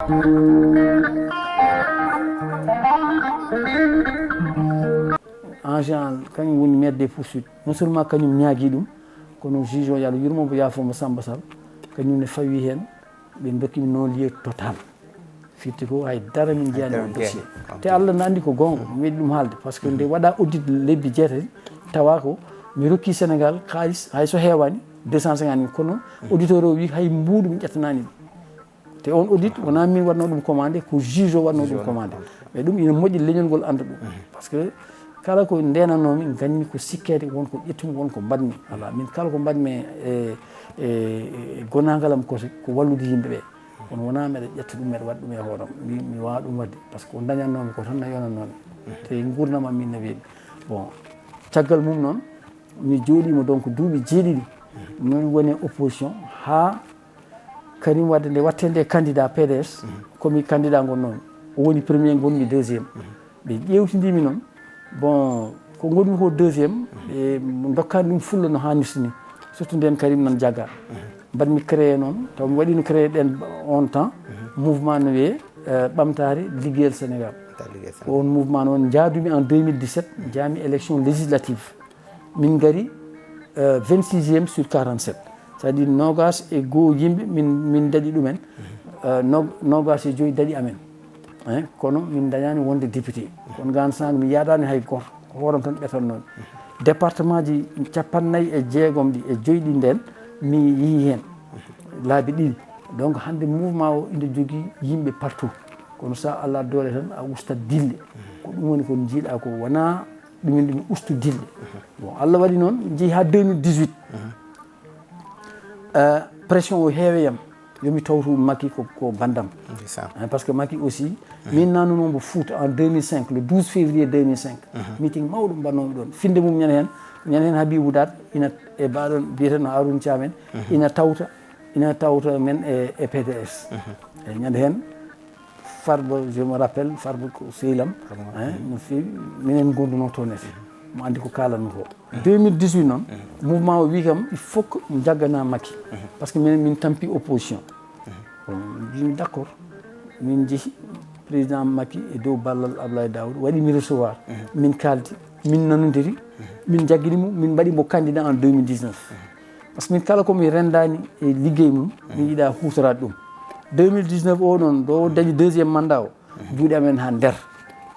En général kañum woni maître des poursuites non seulement kañum ñaagui ɗum kono juge o yo Allah yurmomo yaafoma Samba Sall kañum ne fawi hen ɓe dokkimi non lieu total firti ko hay dara min jeyani o dossier te Allah ne andi ko gonga mi weɗi ɗum haalde par ce que nde waɗa audit lebbi jeetati tawa ko mi rokki Sénégal haalis hay so heewani 250 000 kono auditeur o wi hay mbuuɗu mi ƴettanani ɗum te on audit wona min waɗno ɗum commandé ko juge o waɗno ɗum commandé mais ɗum ina moƴƴi leñol ngol anda ɗum par ce que kala ko ndenanomi ganmi ko sikkede wonko ƴettumi wonko mbaɗmi ala min kala ko mbaɗmi e gonagalam ko wallude yimɓeɓe kono wona meɗa ƴetta ɗum meɗa waɗa ɗum e hooram mi wawa ɗum wadde par ce que ko dañatnomi ko tan no yonatnomi te gurdam am min no weeɓi bon caggal mum noon mi jooɗima donc duuɓi jeeɗiɗi min woni opposition ha Karim Wade nde watte nde candidat PDS komi candidat gonnomi o woni premier gonmi deuxiéme ɓe ƴewtidimi noon bon ko gonmi ko deuxiéme ɓe dokkani ɗum fulla no hannirta ni surtout nden Karim nan jagga mbaɗmi créé noon taw mi waɗino créé ɗen on temps mouvement no wiye ɓamtare liggueyel Sénégal ko on mouvement noon jaadumi en 2017 jaami élection législative min gari 26e sur 47 c'est à dire nogas e goo yimɓe min daɗi ɗumen nogas e joyi daɗi amen kono min dañani wonde député kono gan sang mi yaɗani hay goto ko hooram tan ɓetannomi département ji 56 ɗi e joyi ɗi nden mi yeehi hen laabi ɗiɗi donc hande mouvement o ina jogui yimɓe partout kono sa Allah doole tan a ustat dille ko ɗum woni ko jiiɗa ko wona ɗumen ɗum ustu dille bon Allah waɗi noon jeehi ha 2018 pression o heeweyam yomi tawtu Macky ko bandam parce que Macky aussi min nanunomo Fouta en 2005 le 12 février 2005 meeting mawɗo mbannomi ɗon finde mum ñande hen Habibou Dat ina e baɗon biyetenno Aroune Thiamen ina tawta men e PDS eyyi ñande hen Farba je me rappelle Farba ko sehlam no fewi minen gonduno toon ete mo andi ko kalanmi ko 2018 noon mouvement o wi kam il faut que jaggana Macky par ce que min tampi opposition mbimi d' accord min jeehi président Macky e dow ballal Abdoulaye Daouda waɗimi recevoir min kaldi min nanodiri min jagguinimo min mbaɗimo candidat en 2019 par ce que min kala komi rendani e ligguey mum min yiiɗa hutorade ɗum 2019 o noon ɗo dañi deuxiéme mandat o juuɗe amen ha nder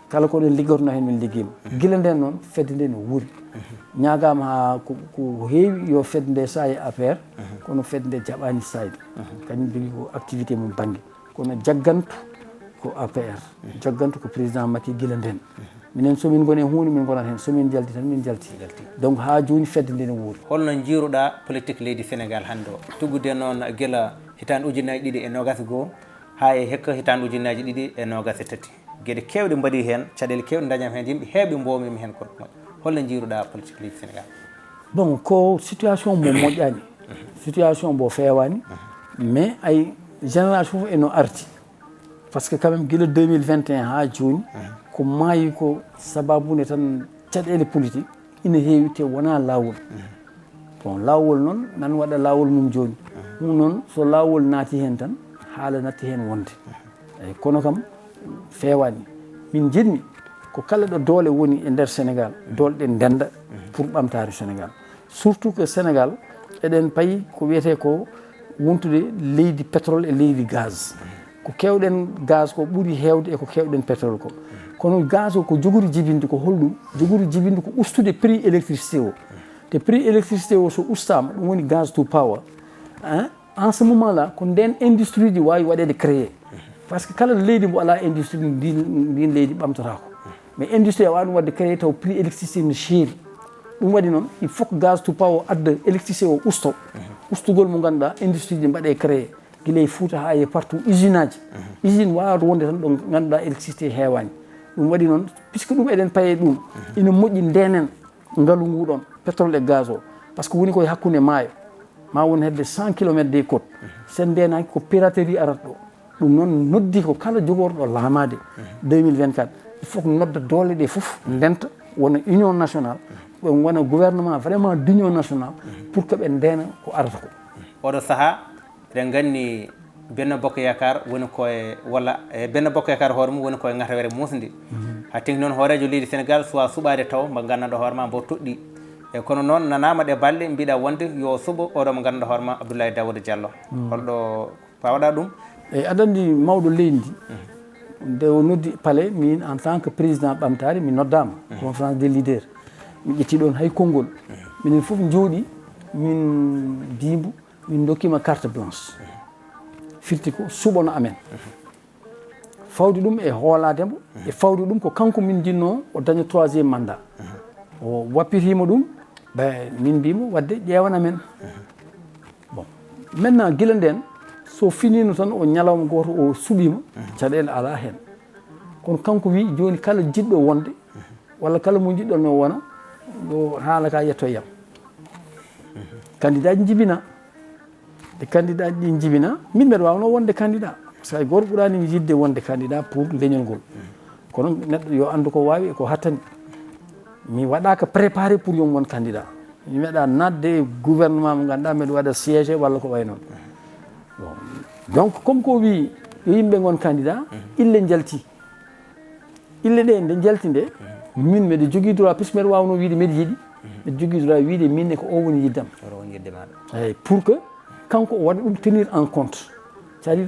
kala ko ɗen liggorno hen min ligguima guila nden noon fedde nde no wuuri ñagama ha ko heewi yo fedde nde sayi APR kono fedde nde jaɓani sayde kañum jogui ko activité mum banggue kono jaggantu ko APR jaggantu ko président Macky guila nden minen somin goni hunde min gonat hen somin jalti tan min jalti donc ha joni fedde nde no wuuri holno jiiruɗa politique leydi Sénégal hande o tuggude noon guila hitande ujunaji ɗiɗi e nogas goho ha e hekka hitande ujunaji ɗiɗi e nogas e tati gueɗe kewɗe mbaɗi hen caɗele kewɗe dañam hen yimɓe heeɓe mbomimi hen kono moƴƴi holno jiiruɗa politique leydi Sénégal bon ko situation mo moƴƴani situation mo fewani mais ay génération fof eno arti par ce que quand même guila 2021 ha joni ko maayi ko sababude tan caɗele politique ina heewi te wona lawol bon lawol noon nan waɗa lawol mum joni ɗum noon so lawol naati hen tan haala natti hen wonde eyyi kono kam fewani min jinmi ko kala ɗo doole woni e nder Sénégal doole ɗe ndenda pour ɓamtare Sénégal surtout que Sénégal eɗen payi ko wiyete ko wontude leydi pétrole e leydi gaz ko kewɗen gaz ko ɓuuri hewde e ko kewɗen pétrole ko kono gaz o ko jogori jibinde ko holɗum jogori jibinde ko ustude prix électricité o te prix électricité o so ustama ɗum woni gaz to power en ce moment là ko nden industrie ji wawi waɗede créé par ce que kala leydi mo ala industrie ndin leydi ɓamtotako mais industrie a wawi ɗum wadde créé taw prix électricité no seeri ɗum waɗi noon il faut que gaz to power adda électricité o usto ustugol mo ganduɗa industrie ji mbaɗe créé guila e Fouta ha e partout usine aji usine wawata wonde tan ɗo ganduɗa électricité heewani ɗum waɗi noon puisque ɗum eɗen paye ɗum ina moƴƴi ndenen ngaalu nguɗon pétrole e gaz o par ce que woni koye hakkude maayo ma won hedde 100 km des côtes sen ndenaki ko piraterie arat ɗo ɗum noon noddi ko kala jogorɗo laamade 2024 il faut que nodda doole ɗe foof ndenta wona union nationale wona gouvernement vraiment d'union nationale pour que ɓe ndena ko arata ko oɗo saaha eɗen gandi benno bokk yakar woni koye walla benno bokk yakar hoore mum woni koye gatawere musdi ha tingti noon hoorejo leydi Sénégal soit suɓade taw mo gandanɗo hoore ma mbo toɗɗi e kono noon nanama ɗe balɗe mbiɗa wonde yo suɓo oɗo mo gandanɗo hoore ma Abdoulaye Daouda Diallo holɗo pawaɗa ɗum eyyi aɗa andi mawɗo leydi nde o noddi palais min en tant que président ɓamtare mi noddama conférence des leaders mi ƴetti ɗon hay konngol minen foof jooɗi min dimbu min dokkima carte blanche firti ko suɓono amen fawde ɗum e hoolademo e fawde ɗum ko kanko min jinno o daña 3e mandat o wappitima ɗum min mbimo wadde ƴewana men bon maintenant guila nden so finino tan o ñalawma goto o suɓima caɗele ala hen kono kanko wi joni kala jiɗɗo wonde walla kala mo jiɗɗon o wona yo haala ka yetto yam candidat ji jibina de candidat ɗi jibina min mbeɗa wawno wonde candidat par ce que hay goto ɓuurani yidde wonde candidat pour leñol ngol kono neɗɗo yo andu ko wawi e ko hattani mi waɗaka préparé pour yon won candidat mi meeɗa nadde e gouvernement mo ganduɗa mbeɗa waɗa siégé walla ko way noon bon donc comme ko wi yo yimɓe gon candidat ille jalti ille ɗe nde jalti nde min mbeɗa jogui droit puisque mbeɗa wawno wiide mbeɗa yiiɗi mbeɗa jogui droit wiide minne ko o woni yiddam eyyi pour que kanko o waɗa ɗum tenir en compte c'est à dire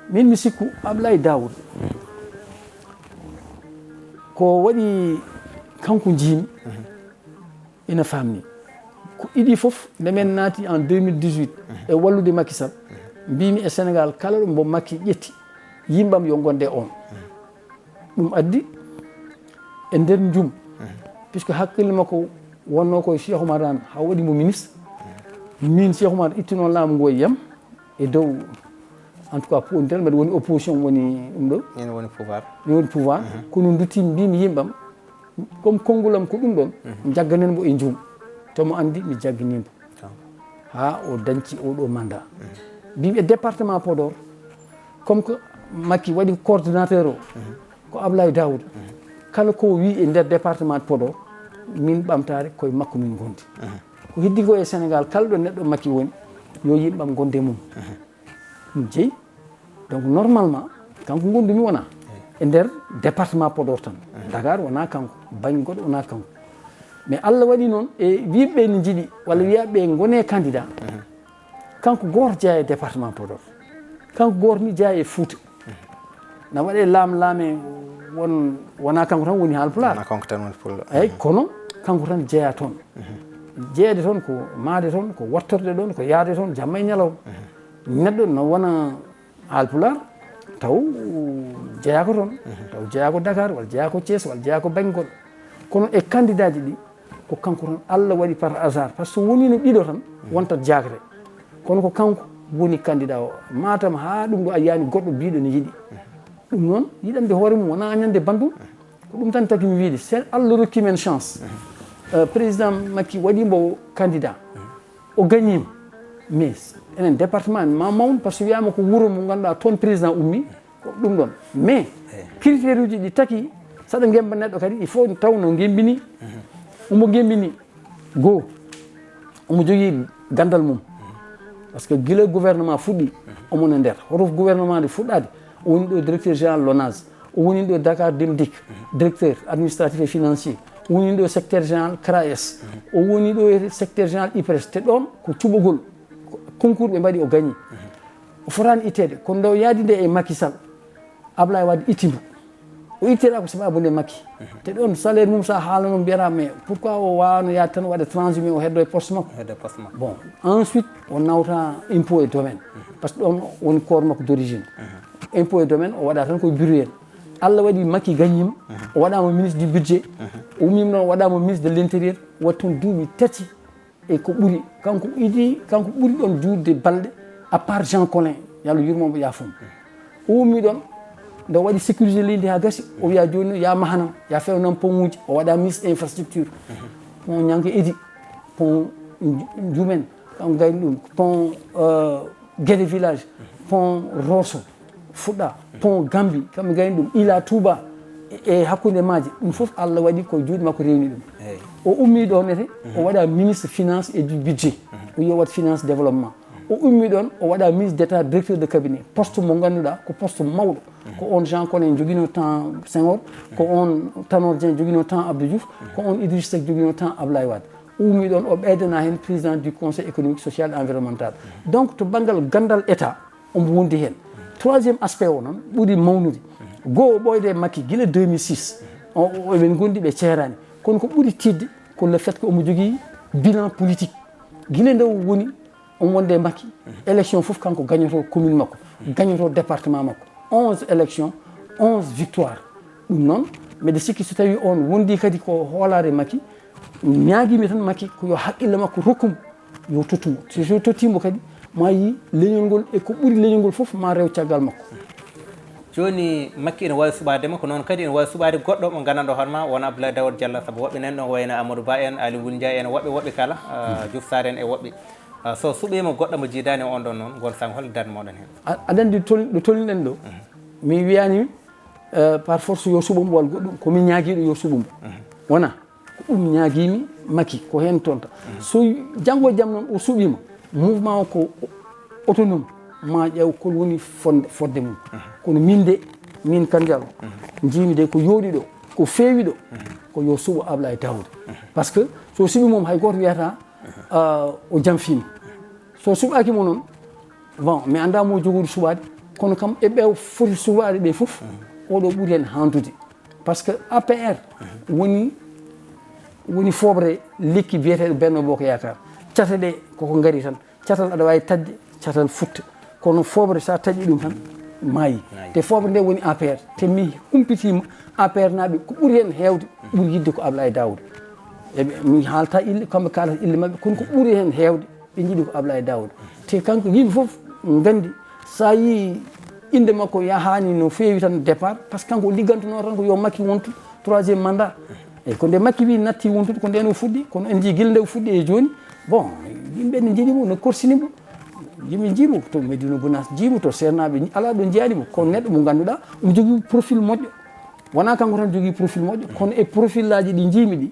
min mi sikku Abdoulaye Daouda ko waɗi kanko jiimi ina famni ko iɗi foof nde men naati en 2018 e wallude Macky Sall mbimi e Sénégal kala ɗo mbo Macky ƴetti yimbam yo gonde on ɗum addi e nder jum puisque hakkille makko wonno koye Cheikh Oumar Anne ha waɗimo ministre min Cheikh Oumar ittino laamu ngo e yam e dow en tout cas pour nder mbeɗa woni opposition woni ɗum ɗo ene woni pouvoir mi woni pouvoir kono dutti mbimi yimbam comme konngulam ko ɗum ɗon jagganenmo e jum tomo andi mi jagganimo ha o dañci oɗo mandat mbimi e département Podor comme que Macky waɗi coordonnateur o ko Abdoulaye Daouda kala ko wi e nder département de Podor min ɓamtare koye makko min gondi ko heddi ko e Sénégal kala ɗo neɗɗo Macky woni yo yimɓam gonde mum ɗum jeeyi donc normalement kanko gondumi wona e nder département Podor tan Dakar wona kanko bañ goɗo wona kanko mais Allah waɗi noon e wiɓɓe ne jiiɗi walla wiyaɓe gone candidat kanko goto jeeya e département Podor kanko goto ni jeeya e Fouta na waɗe laame wona kanko tan woni Haalpulaar kanko tan woni pullo eyyi kono kanko tan jeeya toon jeeyde toon ko maade toon ko wattorde ɗon ko yaade toon jamma e ñalawma neɗɗo no wona Haalpulaar taw jeeyako toon taw jeeyako Dakar walla jeeyako Thiès walla jeeyako baŋnge goɗɗo kono e candidat ji ɗi ko kanko tan Allah waɗi par hasard par ce que woni no ɗiɗo tan wontat jagre kono ko kanko woni candidat o matam ha ɗum ɗo a yiyani goɗɗo biɗo ne yiiɗi ɗum noon yiɗande hoore mum wona añande bandum ko ɗum tan taki mi wiide se Allah rokki men chance président Macky waɗimo candidat o gagnima mais enen département ma mawnu par ce que wiyama ko wuuro mo ganduɗa toon président ummi ko ɗum ɗon mais critére uji ɗi taki saɗa gemba neɗɗo kadi il faut taw no gembini omo gembini goho omo jogui gandal mum par ce que guila gouvernement fuɗɗi omona nder hoto gouvernement nde fuɗɗade o woni ɗo directeur général LONASE o woni ɗo Dakar Dem Dikk directeur administratif et financier o woni ɗo secrétaire général CRAES o woni ɗo secrétaire général IPRES te ɗon ko cuɓogol concours ɓe mbaɗi o gagni o fotani ittede kono nde o yaadi nde e Macky Sall Ablaye Wade ittimo o itteɗa ko sababu nde Macky te ɗon salaire mum sa haalano mbiyata mais pourquoi o wawano yaade tan waɗa transhumé o heddo e poste makko bon ensuite o nawta impôt et domaine par ce que ɗon woni corps makko d' origine impôt et domaine o waɗa tan koye bureau en Allah waɗi Macky gagnima o waɗama ministre du budget o ummima ɗon o waɗama ministre de l' intérieur waɗi toon duuɓi tati e ko ɓuuri kanko ɓuuri ɗon juurde balɗe à part Jean Collin yo Allah yurmomo yaafum o ummi ɗon nde waɗi sécurité leydi ha gasi o wiya joni ya mahanam ya fewnam pont uji o waɗa ministre infrastructure pont Ñanka Idi pont Jumen kanko gayni ɗum pont Guédé village pont Rosso fuɗɗa pont Gambi kamɓe gayni ɗum Ila Touba e hakkude maaje ɗum foof Allah waɗi koye juuɗe makko rewni ɗum o ummi ɗon ete o waɗa ministre finance et du budget o yo wat finance développement o ummi ɗon o waɗa ministre d' état directeur de cabinet poste mo ngannduɗaa ko poste mawɗo ko on Jean Collin joguino temps Senghor ko on Tanor Dieng joguino temps Abdou Diouf ko on Idriss Seck joguino temps Ablaye Wade o ummi ɗon o ɓeydana heen président du conseil économique social et environnemental donc to banggal gandal état omo wondi heen troisiéme aspect o noon ɓuri mawnude goo o ɓoyde makki gila 2006 eɓen gondi ɓe ceerani kono ko ɓuri tidde ko le fait que omo jogii bilan politique gila nde woni on wonde makki élection fof kanko gagnoto commune makko gagnoto département makko 11 élections 11 victoire ɗum noon mbeɗa sikki so tawi on wondi kadi ko hoolare makki ñaaguimi tan makki ko yo haqqille makko rokkumo yo tottumo so tottimo kadi ma yi leñol ngol e ko ɓuri leñol ngol fof ma rew caggal makko joni makki ene wawi suɓadema ko noon kadi ene wawi suɓade goɗɗo mo gandanɗo hoorema wona Abdoulaye Daouda Diallo saabu woɓɓe nan ɗon wayno Amadou Ba en Ali Wul Ndiaye en woɓɓe kala Diouf Sarr en e woɓɓe so suuɓima goɗɗo mo jiidani on ɗon noon gon sang holno darde moɗon hen aɗa andi ɗo tolniɗen ɗo mi wiyani par force yo suɓomo walla goɗɗum komin ñaaguiɗo yo suɓomo wona ko ɗum ñaaguimi makki ko hen tonta so janggo e jaam noon o suuɓima mouvement o ko autonome ma ƴeew kol woni fodde mum kono min Kandialo jiimi de ko yooɗi ɗo ko feewi ɗo ko yo suɓo Ablaye Daouda par ce que so suɓimom hay goto wiyata o jamfima so suɓaki mo noon bon mi anda mo jogoɗo suɓade kono kam e ɓew foti suɓade ɓe fof oɗo ɓuuri hen handude par ce que APR woni foɓre lekki biyeteɗo Benno Bokk Yakar cata ɗe koko gaari tan catal aɗa wawi tadde catal futta kono foɓre sa taƴi ɗum tan maayi te foɓre nde woni APR te mi humpitima APR naɓe ko ɓuuri hen hewde ɓuuri yidde ko Ablaye Daouda eɓe mi haalta ille kamɓe kalata ille mabɓe kono ko ɓuuri hen hewde ɓe jiiɗi ko Ablaye Daouda te kanko yimɓe foof gandi sa yi inde makko yahani no feewi tan départ par ce que kanko o liggantuno tan ko yo makki wontu troisiéme mandat eyyi ko nde makki wi natti wontude ko nden o fuɗɗi kono en jii guila nde o fuɗɗi e joni bon yimɓe ne jiiɗimo no korsinimo yimɓe jiimo to Médina Gounass jiimo to sernaɓe ala ɗo jiyanimo kono neɗɗo mo ganduɗa omo jogui profil moƴƴo wona kanko tan jogui profil moƴƴo kono e profil laji ɗi jiimi ɗi